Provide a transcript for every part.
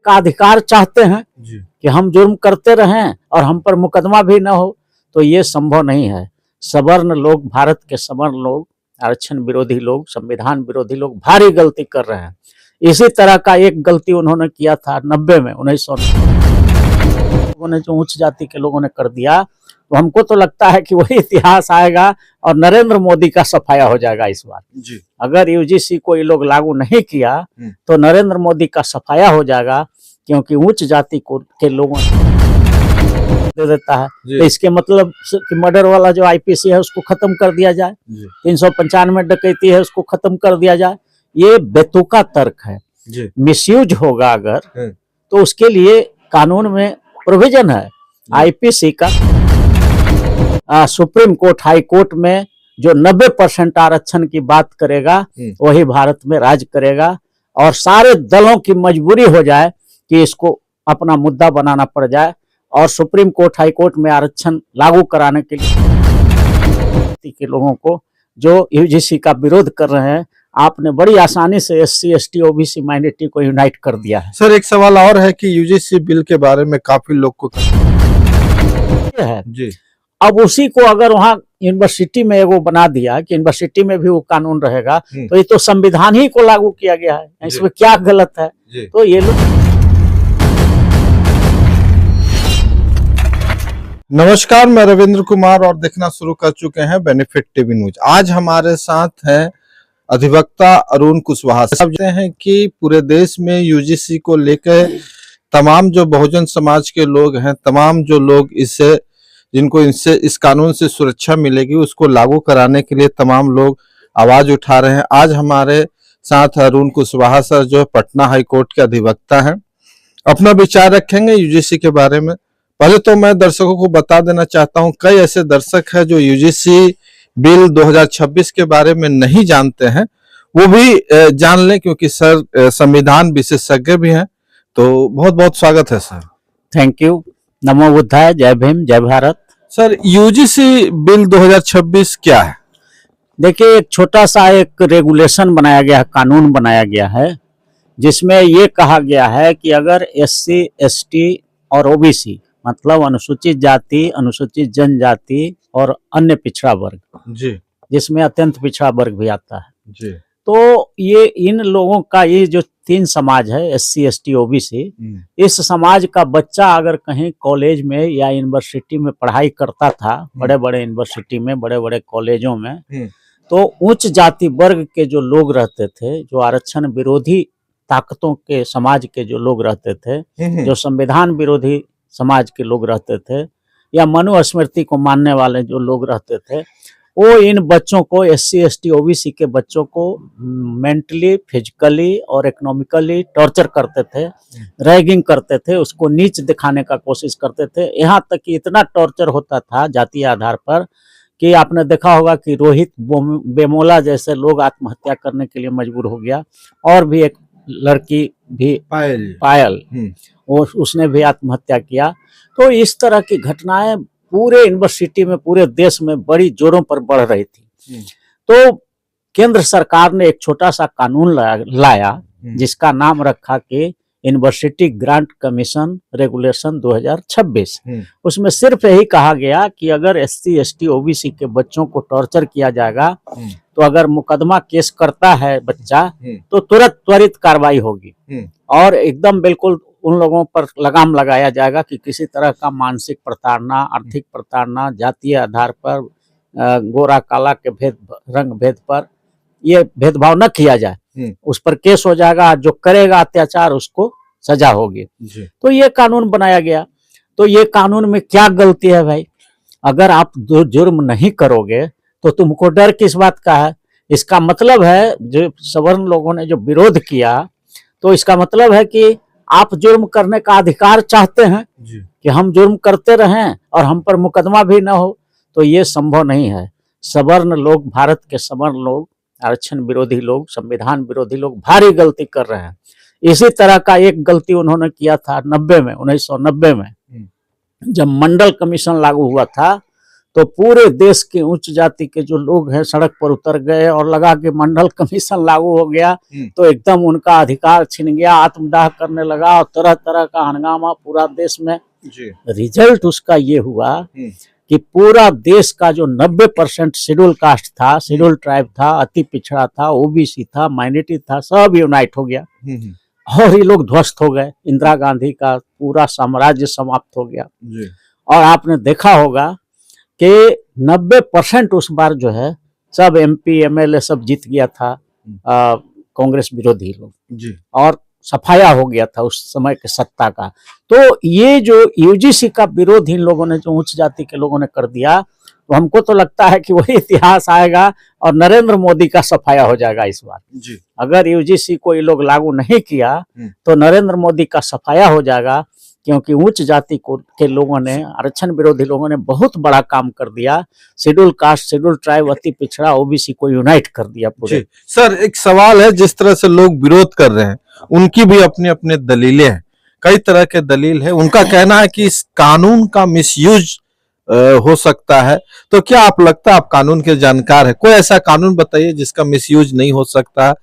का अधिकार चाहते हैं जी। कि हम जुर्म करते रहें और हम पर मुकदमा भी न हो, तो ये संभव नहीं है। सवर्ण लोग, भारत के सवर्ण लोग, आरक्षण विरोधी लोग, संविधान विरोधी लोग भारी गलती कर रहे हैं। इसी तरह का एक गलती उन्होंने किया था 90 में, 1990 लोगों ने, जो उच्च जाति के लोगों ने कर दिया। तो हमको तो लगता है कि वही इतिहास आएगा और नरेंद्र मोदी का सफाया हो जाएगा इस बार। जी। अगर यूजीसी को ये लोग लागू नहीं किया तो नरेंद्र मोदी का सफाया हो जाएगा, क्योंकि उच्च जाति को के लोगों दे देता है। तो इसके मतलब कि मर्डर वाला जो आईपीसी है उसको खत्म कर दिया जाए, 395 डकैती है उसको खत्म कर दिया जाए। ये बेतुका तर्क है। मिसयूज होगा अगर, तो उसके लिए कानून में प्रोविजन है आईपीसी का। सुप्रीम कोर्ट, हाई कोर्ट में जो 90% आरक्षण की बात करेगा वही भारत में राज करेगा, और सारे दलों की मजबूरी हो जाए कि इसको अपना मुद्दा बनाना पड़ जाए और सुप्रीम कोर्ट, हाई कोर्ट में आरक्षण लागू कराने के लिए के लोगों को जो यूजीसी का विरोध कर रहे हैं, आपने बड़ी आसानी से एससी, एसटी, ओबीसी माइनॉरिटी को यूनाइट कर दिया है। सर, एक सवाल और है कि यूजीसी बिल के बारे में काफी लोग को है जी। अब उसी को अगर वहाँ यूनिवर्सिटी में वो बना दिया कि यूनिवर्सिटी में भी वो कानून रहेगा, तो ये तो संविधान ही को लागू किया गया है, इसमें क्या गलत है? तो ये लोग। नमस्कार, मैं रविंद्र कुमार और देखना शुरू कर चुके हैं बेनिफिट टीवी न्यूज। आज हमारे साथ हैं अधिवक्ता अरुण कुशवाहा। सब जानते हैं कि पूरे देश में यूजीसी को लेकर तमाम जो बहुजन समाज के लोग हैं, तमाम जो लोग इससे, जिनको इससे, इस कानून से सुरक्षा मिलेगी, उसको लागू कराने के लिए तमाम लोग आवाज उठा रहे हैं। आज हमारे साथ अरुण कुशवाहा सर, जो पटना हाई कोर्ट के अधिवक्ता हैं, अपना विचार रखेंगे यूजीसी के बारे में। पहले तो मैं दर्शकों को बता देना चाहता हूं, कई ऐसे दर्शक हैं जो यूजीसी बिल 2026 के बारे में नहीं जानते हैं, वो भी जान लें, क्योंकि सर संविधान विशेषज्ञ भी हैं। तो बहुत बहुत स्वागत है सर। Thank you. नमो बुद्धाय, जय भीम, जय भारत। सर, यूजीसी बिल 2026 क्या है? देखिए, एक छोटा सा एक रेगुलेशन बनाया गया है, कानून बनाया गया है, जिसमें ये कहा गया है कि अगर एससी, एसटी और ओबीसी, मतलब अनुसूचित जाति, अनुसूचित जनजाति और अन्य पिछड़ा वर्ग, जी, जिसमें अत्यंत पिछड़ा वर्ग भी आता है, जी, तो ये इन लोगों का, ये जो 3 समाज है, एससी, एसटी, ओबीसी, इस समाज का बच्चा अगर कहीं कॉलेज में या यूनिवर्सिटी में पढ़ाई करता था, बड़े बड़े यूनिवर्सिटी में, बड़े बड़े कॉलेजों में, तो उच्च जाति वर्ग के जो लोग रहते थे, जो आरक्षण विरोधी ताकतों के समाज के जो लोग रहते थे, जो संविधान विरोधी समाज के लोग रहते थे, या मनुस्मृति को मानने वाले जो लोग रहते थे, वो इन बच्चों को, एससी, एसटी, ओबीसी के बच्चों को मेंटली, फिजिकली और इकोनॉमिकली टॉर्चर करते थे, रैगिंग करते थे, उसको नीच दिखाने का कोशिश करते थे। यहाँ तक कि इतना टॉर्चर होता था जातीय आधार पर कि आपने देखा होगा कि रोहित बेमोला जैसे लोग आत्महत्या करने के लिए मजबूर हो गया, और भी एक लड़की भी पायल, उसने भी आत्महत्या किया। तो इस तरह की घटनाएं पूरे यूनिवर्सिटी में, पूरे देश में बड़ी जोरों पर बढ़ रही थी। तो केंद्र सरकार ने एक छोटा सा कानून लाया जिसका नाम रखा कि यूनिवर्सिटी ग्रांट कमीशन रेगुलेशन 2026। उसमें सिर्फ यही कहा गया कि अगर एससी, एसटी, ओबीसी के बच्चों को टॉर्चर किया जाएगा, तो अगर मुकदमा केस करता है बच्चा, तो तुरंत त्वरित कार्रवाई होगी और एकदम बिल्कुल उन लोगों पर लगाम लगाया जाएगा कि किसी तरह का मानसिक प्रताड़ना, आर्थिक प्रताड़ना, जातीय आधार पर, गोरा काला के रंग भेद पर ये भेदभाव न किया जाए, उस पर केस हो जाएगा, जो करेगा अत्याचार उसको सजा होगी। तो ये कानून बनाया गया। तो ये कानून में क्या गलती है भाई? अगर आप जुर्म नहीं करोगे तो तुमको डर किस बात का है? इसका मतलब है, जो सवर्ण लोगों ने जो विरोध किया, तो इसका मतलब है कि आप जुर्म करने का अधिकार चाहते हैं कि हम जुर्म करते रहें और हम पर मुकदमा भी न हो, तो ये संभव नहीं है। सवर्ण लोग, भारत के सवर्ण लोग, आरक्षण विरोधी लोग, संविधान विरोधी लोग भारी गलती कर रहे हैं। इसी तरह का एक गलती उन्होंने किया था 1990 में, जब मंडल कमीशन लागू हुआ था, तो पूरे देश के उच्च जाति के जो लोग हैं सड़क पर उतर गए और लगा कि मंडल कमीशन लागू हो गया तो एकदम उनका अधिकार छिन गया, आत्मदाह करने लगा और तरह तरह का हंगामा पूरा देश में। जी। रिजल्ट उसका ये हुआ कि पूरा देश का जो 90% शेड्यूल कास्ट था, शेड्यूल ट्राइब था, अति पिछड़ा था, ओबीसी था, माइनॉरिटी था, सब यूनाइट हो गया और ये लोग ध्वस्त हो गए। इंदिरा गांधी का पूरा साम्राज्य समाप्त हो गया। जी। और आपने देखा होगा कि 90% उस बार जो है सब एमपी एमएलए सब जीत गया था कांग्रेस विरोधी लोग जी। और सफाया हो गया था उस समय के सत्ता का। तो ये जो यूजीसी का विरोध इन लोगों ने, जो उच्च जाति के लोगों ने कर दिया, तो हमको तो लगता है कि वही इतिहास आएगा और नरेंद्र मोदी का सफाया हो जाएगा इस बार। जी। अगर यूजीसी को ये लोग लागू नहीं किया तो नरेंद्र मोदी का सफाया हो जाएगा, क्योंकि उच्च जाति के लोगों ने, आरक्षण विरोधी लोगों ने बहुत बड़ा काम कर दिया। शेड्यूल कास्ट, शेड्यूल ट्राइब, अति पिछड़ा, ओबीसी को यूनाइट कर दिया पूरे। सर, एक सवाल है, जिस तरह से लोग विरोध कर रहे हैं उनकी भी अपनी अपनी दलीलें हैं, कई तरह के दलील है। उनका कहना है कि इस कानून का मिसयूज हो सकता है। तो क्या आप लगता है, आप कानून के जानकार है, कोई ऐसा कानून बताइए जिसका मिसयूज नहीं हो सकता,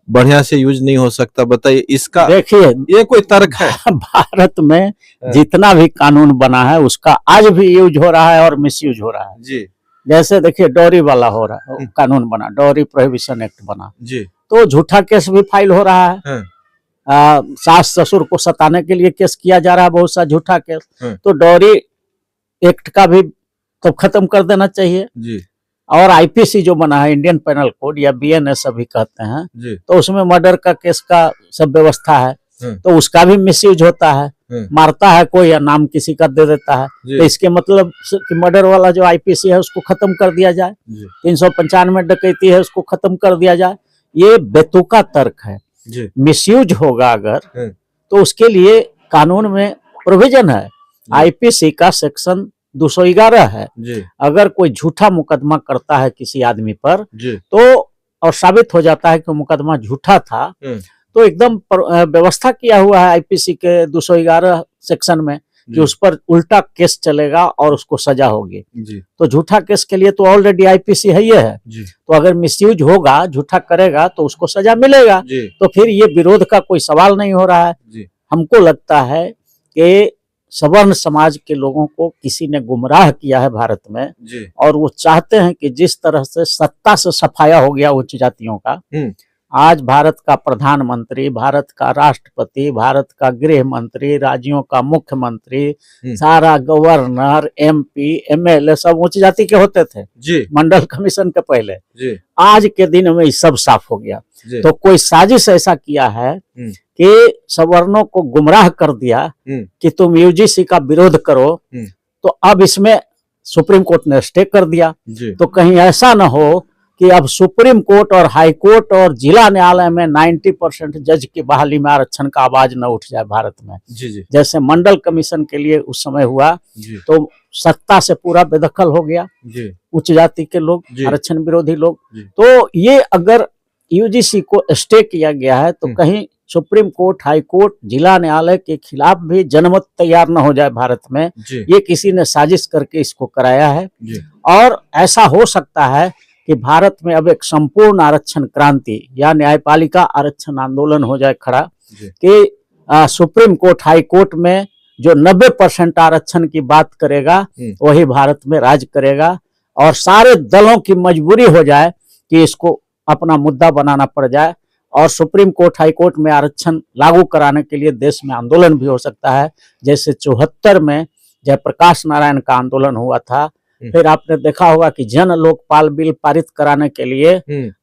बढ़िया से यूज नहीं हो सकता, बताइए इसका। देखिए, ये कोई तर्क है? भारत में जितना भी कानून बना है उसका आज भी यूज हो रहा है और मिसयूज हो रहा है जी। जैसे देखिए डॉरी वाला हो रहा है, कानून बना, डॉरी प्रोहिबिशन एक्ट बना जी। तो झूठा केस भी फाइल हो रहा है। सास ससुर को सताने के लिए केस किया जा रहा है, बहुत सा झूठा केस। तो डॉरी एक्ट का भी तो खत्म कर देना चाहिए जी। और आईपीसी जो बना है, इंडियन पेनल कोड या बीएनएस अभी कहते हैं जी। तो उसमें मर्डर का केस का सब व्यवस्था है, तो उसका भी मिसयूज होता है। मारता है कोई या नाम किसी का दे देता है, तो इसके मतलब कि मर्डर वाला जो आईपीसी है उसको खत्म कर दिया जाए, 395 डकैती है उसको खत्म कर दिया जाए। ये बेतुका तर्क है। मिसयूज होगा अगर तो उसके लिए कानून में प्रोविजन है, आईपीसी का सेक्शन 211 है। अगर कोई झूठा मुकदमा करता है किसी आदमी पर तो और साबित हो जाता है कि मुकदमा झूठा था, तो एकदम व्यवस्था किया हुआ है आईपीसी के 211 सेक्शन में कि उस पर उल्टा केस चलेगा और उसको सजा होगी। तो झूठा केस के लिए तो ऑलरेडी आईपीसी है ही है, तो अगर मिसयूज होगा, झूठा करेगा तो उसको सजा मिलेगा। तो फिर ये विरोध का कोई सवाल नहीं हो रहा है। हमको लगता है कि सवर्ण समाज के लोगों को किसी ने गुमराह किया है भारत में और वो चाहते हैं कि जिस तरह से सत्ता से सफाया हो गया उच्च जातियों का, आज भारत का प्रधानमंत्री, भारत का राष्ट्रपति, भारत का गृह मंत्री, राज्यों का मुख्यमंत्री, सारा गवर्नर, एमपी, एमएलए सब उच्च जाति के होते थे मंडल कमीशन के पहले। आज के दिन में ये सब साफ हो गया। तो कोई साजिश ऐसा किया है कि सवर्णों को गुमराह कर दिया कि तुम यूजीसी का विरोध करो, तो अब इसमें सुप्रीम कोर्ट ने स्टे कर दिया। तो कहीं ऐसा न हो कि अब सुप्रीम कोर्ट और हाई कोर्ट और जिला न्यायालय में 90% जज की बहाली में आरक्षण का आवाज न उठ जाए भारत में। जैसे मंडल कमीशन के लिए उस समय हुआ, तो सत्ता से पूरा बेदखल हो गया उच्च जाति के लोग, आरक्षण विरोधी लोग। तो ये अगर यूजीसी को स्टे किया गया है तो कहीं सुप्रीम कोर्ट, हाई कोर्ट, जिला न्यायालय के खिलाफ भी जनमत तैयार न हो जाए भारत में। ये किसी ने साजिश करके इसको कराया है और ऐसा हो सकता है कि भारत में अब एक संपूर्ण आरक्षण क्रांति या न्यायपालिका आरक्षण आंदोलन हो जाए खड़ा कि सुप्रीम कोर्ट, हाई कोर्ट में जो 90% आरक्षण की बात करेगा वही भारत में राज करेगा और सारे दलों की मजबूरी हो जाए कि इसको अपना मुद्दा बनाना पड़ जाए और सुप्रीम कोर्ट, हाई कोर्ट में आरक्षण लागू कराने के लिए देश में आंदोलन भी हो सकता है। जैसे 74 में जयप्रकाश नारायण का आंदोलन हुआ था। फिर आपने देखा होगा कि जन लोकपाल बिल पारित कराने के लिए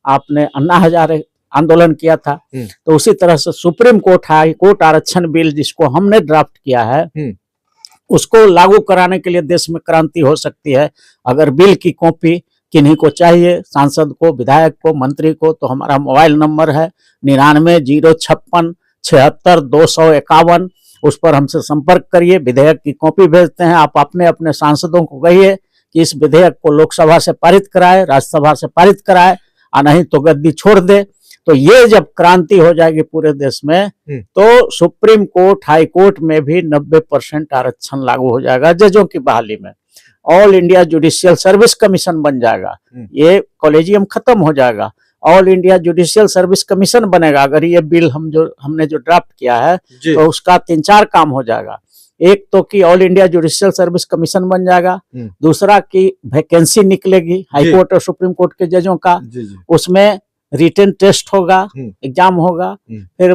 आपने अन्ना हजारे आंदोलन किया था। तो उसी तरह से सुप्रीम कोर्ट, हाई कोर्ट आरक्षण बिल जिसको हमने ड्राफ्ट किया है उसको लागू कराने के लिए देश में क्रांति हो सकती है। अगर बिल की कॉपी किन्हीं को चाहिए, सांसद को, विधायक को, मंत्री को, तो हमारा मोबाइल नंबर है 99-056-76-251। उस पर हमसे संपर्क करिए, विधेयक की कॉपी भेजते हैं। आप अपने अपने सांसदों को कहिए कि इस विधेयक को लोकसभा से पारित कराए, राज्यसभा से पारित कराए, और नहीं तो गद्दी छोड़ दे। तो ये जब क्रांति हो जाएगी पूरे देश में तो सुप्रीम कोर्ट, हाई कोर्ट में भी 90% आरक्षण लागू हो जाएगा जजों की बहाली में। All India judicial service commission बन जाएगा। ये कॉलेजियम खत्म हो जाएगा, all India judicial service commission बनेगा। अगर ये बिल हमने जो ड्राफ्ट किया है तो उसका 3-4 काम हो जाएगा। एक तो कि all India judicial service commission बन जाएगा, दूसरा कि वैकेंसी निकलेगी हाई कोर्ट और सुप्रीम कोर्ट के जजों का, उसमें रिटन टेस्ट होगा, एग्जाम होगा, फिर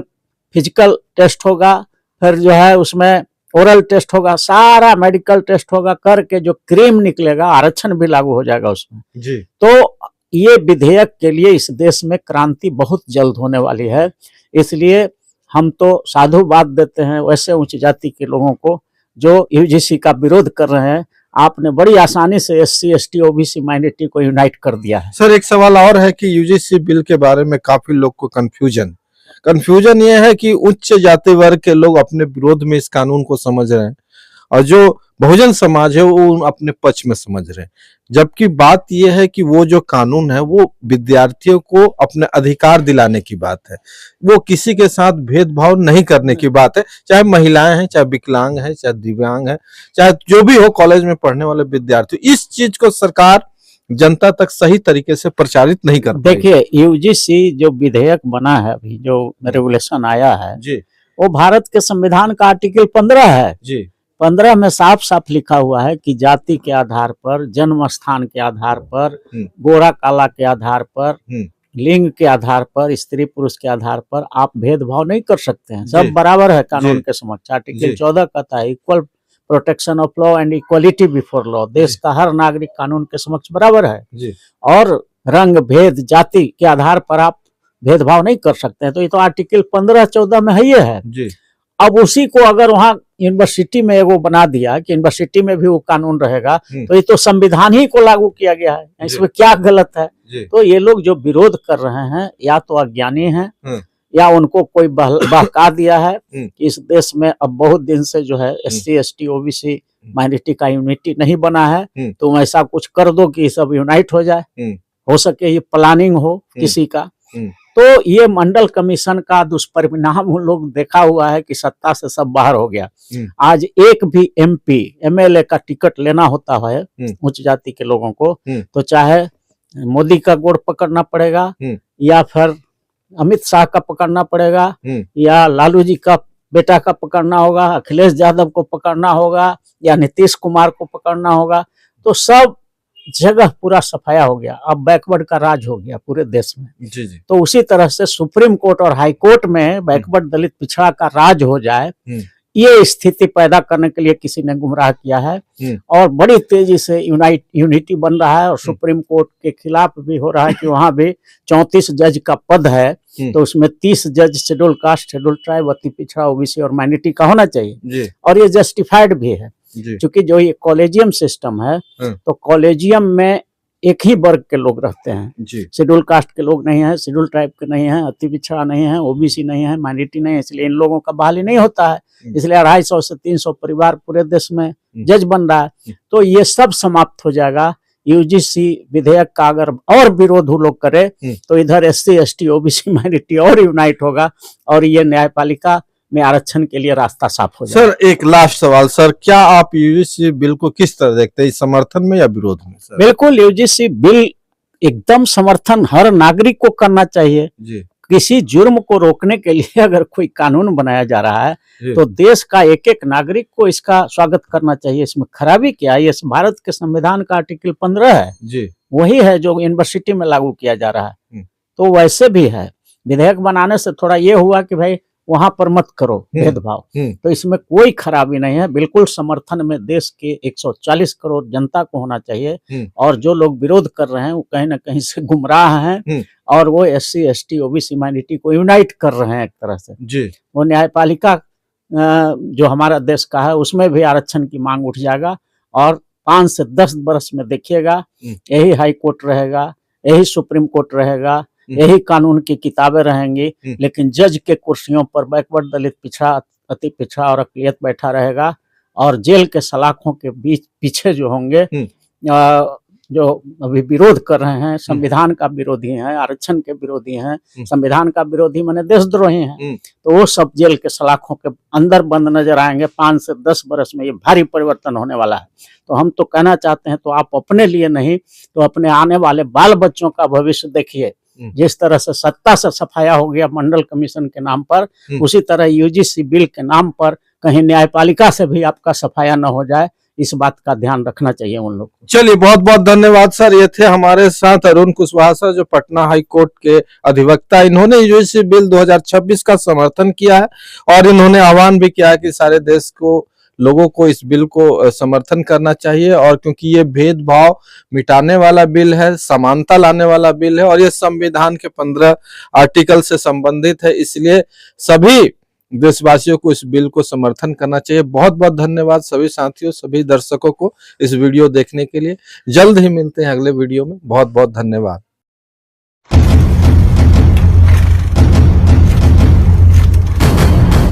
फिजिकल टेस्ट होगा, फिर जो है उसमें ओरल टेस्ट होगा, सारा मेडिकल टेस्ट होगा, करके जो क्रीम निकलेगा आरक्षण भी लागू हो जाएगा उसमें जी। तो ये विधेयक के लिए इस देश में क्रांति बहुत जल्द होने वाली है। इसलिए हम तो साधुवाद देते हैं वैसे उच्च जाति के लोगों को जो यूजीसी का विरोध कर रहे हैं। आपने बड़ी आसानी से एससी, एसटी, ओबीसी माइनॉरिटी को यूनाइट कर दिया है। सर एक सवाल और है कि यूजीसी बिल के बारे में काफी लोग को कंफ्यूजन ये है कि उच्च जाति वर्ग के लोग अपने विरोध में इस कानून को समझ रहे हैं और जो बहुजन समाज है वो अपने पक्ष में समझ रहे हैं, जबकि बात यह है कि वो जो कानून है वो विद्यार्थियों को अपने अधिकार दिलाने की बात है, वो किसी के साथ भेदभाव नहीं करने की बात है, चाहे महिलाएं हैं, चाहे विकलांग हैं, चाहे दिव्यांग हैं, चाहे जो भी हो कॉलेज में पढ़ने वाले विद्यार्थी। इस चीज को सरकार जनता तक सही तरीके से प्रचारित नहीं कर पाई। देखिए यूजीसी जो विधेयक बना है अभी जो रेगुलेशन आया है जी, वो भारत के संविधान का आर्टिकल 15 है जी। 15 में साफ साफ लिखा हुआ है कि जाति के आधार पर, जन्म स्थान के आधार पर, गोरा काला के आधार पर, लिंग के आधार पर, स्त्री पुरुष के आधार पर आप भेदभाव नहीं कर सकते हैं, सब बराबर है कानून के समक्ष। आर्टिकल 14 कहता है equal protection of law and equality before law, देश का हर नागरिक कानून के समक्ष बराबर है जी। और रंग भेद जाति के आधार पर आप भेदभाव नहीं कर सकते हैं। तो ये तो आर्टिकल 15-14 में है, ये है जी। अब उसी को अगर वहाँ यूनिवर्सिटी में वो बना दिया कि यूनिवर्सिटी में भी वो कानून रहेगा तो ये तो संविधान ही को लागू किया गया है, इसमें क्या गलत है। तो ये लोग जो विरोध कर रहे हैं या तो अज्ञानी हैं या उनको कोई बहका दिया है कि इस देश में अब बहुत दिन से जो है एससी, एसटी, ओबीसी माइनॉरिटी का यूनिटी नहीं बना है, तो ऐसा कुछ कर दो कि सब यूनाइट हो जाए, हो सके ये प्लानिंग हो किसी का। तो ये मंडल कमीशन का दुष्परिणाम हम लोग देखा हुआ है कि सत्ता से सब बाहर हो गया। आज एक भी एमपी, एमएलए का टिकट लेना होता है उच्च जाति के लोगों को तो चाहे मोदी का गोड़ पकड़ना पड़ेगा या फिर अमित शाह का पकड़ना पड़ेगा या लालू जी का बेटा का पकड़ना होगा, अखिलेश यादव को पकड़ना होगा या नीतीश कुमार को पकड़ना होगा। तो सब जगह पूरा सफाया हो गया, अब बैकवर्ड का राज हो गया पूरे देश में जी। तो उसी तरह से सुप्रीम कोर्ट और हाई कोर्ट में बैकवर्ड दलित पिछड़ा का राज हो जाए, ये स्थिति पैदा करने के लिए किसी ने गुमराह किया है और बड़ी तेजी से यूनिटी बन रहा है। और सुप्रीम कोर्ट के खिलाफ भी हो रहा है कि वहां भी 34 जज का पद है तो उसमें 30 जज शेड्यूल कास्ट, शेड्यूल ट्राइब, अति पिछड़ा, ओबीसी और माइनॉरिटी का होना चाहिए और ये जस्टिफाइड भी है क्योंकि जो ये कॉलेजियम सिस्टम है तो कॉलेजियम में एक ही वर्ग के लोग रहते हैं, शेड्यूल कास्ट के लोग नहीं है, शेड्यूल ट्राइब के नहीं है, अति पिछड़ा नहीं है, ओबीसी नहीं है, माइनॉरिटी नहीं है, इसलिए इन लोगों का बहाली नहीं होता है। इसलिए 250 से 300 परिवार पूरे देश में जज बन रहा है। तो ये सब समाप्त हो जाएगा यूजीसी विधेयक का अगर और विरोध लोग करे तो इधर एससी, एसटी, ओबीसी माइनॉरिटी और यूनाइट होगा और ये न्यायपालिका में आरक्षण के लिए रास्ता साफ हो जाएगा। सर एक लास्ट सवाल सर, क्या आप यूजीसी बिल को किस तरह देखते हैं, समर्थन में या विरोध में सर? बिल्कुल यूजीसी बिल एकदम समर्थन हर नागरिक को करना चाहिए जी। किसी जुर्म को रोकने के लिए अगर कोई कानून बनाया जा रहा है तो देश का एक एक नागरिक को इसका स्वागत करना चाहिए। इसमें खराबी क्या है? ये भारत के संविधान का आर्टिकल 15 है जी। वही है जो यूनिवर्सिटी में लागू किया जा रहा है। तो वैसे भी है, विधेयक बनाने से थोड़ा ये हुआ कि भाई वहां पर मत करो भेदभाव, तो इसमें कोई खराबी नहीं है। बिल्कुल समर्थन में देश के 140 करोड़ जनता को होना चाहिए और जो लोग विरोध कर रहे हैं वो कहीं ना कहीं से गुमराह हैं और वो एससी, एसटी, ओबीसी माइनॉरिटी को यूनाइट कर रहे हैं एक तरह से जी। वो न्यायपालिका जो हमारा देश का है उसमें भी आरक्षण की मांग उठ जाएगा और 5 से 10 वर्ष में देखिएगा यही हाई कोर्ट रहेगा, यही सुप्रीम कोर्ट रहेगा, यही कानून की किताबें रहेंगी, लेकिन जज के कुर्सियों पर बैकवर्ड दलित पिछड़ा, अति पिछड़ा और अकलियत बैठा रहेगा और जेल के सलाखों के बीच पीछे जो होंगे जो अभी विरोध कर रहे हैं, संविधान का विरोधी हैं, आरक्षण के विरोधी हैं, संविधान का विरोधी माने देशद्रोही हैं, तो वो सब जेल के सलाखों के अंदर बंद नजर आएंगे। 5 से 10 वर्ष में ये भारी परिवर्तन होने वाला है। तो हम तो कहना चाहते हैं, तो आप अपने लिए नहीं तो अपने आने वाले बाल बच्चों का भविष्य देखिए। जिस तरह से सत्ता से सफाया हो गया मंडल कमीशन के नाम पर, उसी तरह यूजीसी बिल के नाम पर कहीं न्यायपालिका से भी आपका सफाया न हो जाए, इस बात का ध्यान रखना चाहिए उन लोग को। चलिए, बहुत बहुत धन्यवाद सर। ये थे हमारे साथ अरुण कुशवाहा सर, जो पटना हाई कोर्ट के अधिवक्ता। इन्होंने यूजीसी बिल 2026 का समर्थन किया है और इन्होंने आह्वान भी किया है कि सारे देश को लोगों को इस बिल को समर्थन करना चाहिए, और क्योंकि ये भेदभाव मिटाने वाला बिल है, समानता लाने वाला बिल है और ये संविधान के 15 आर्टिकल से संबंधित है, इसलिए सभी देशवासियों को इस बिल को समर्थन करना चाहिए। बहुत बहुत धन्यवाद सभी साथियों, सभी दर्शकों को इस वीडियो देखने के लिए। जल्द ही मिलते हैं अगले वीडियो में। बहुत बहुत धन्यवाद।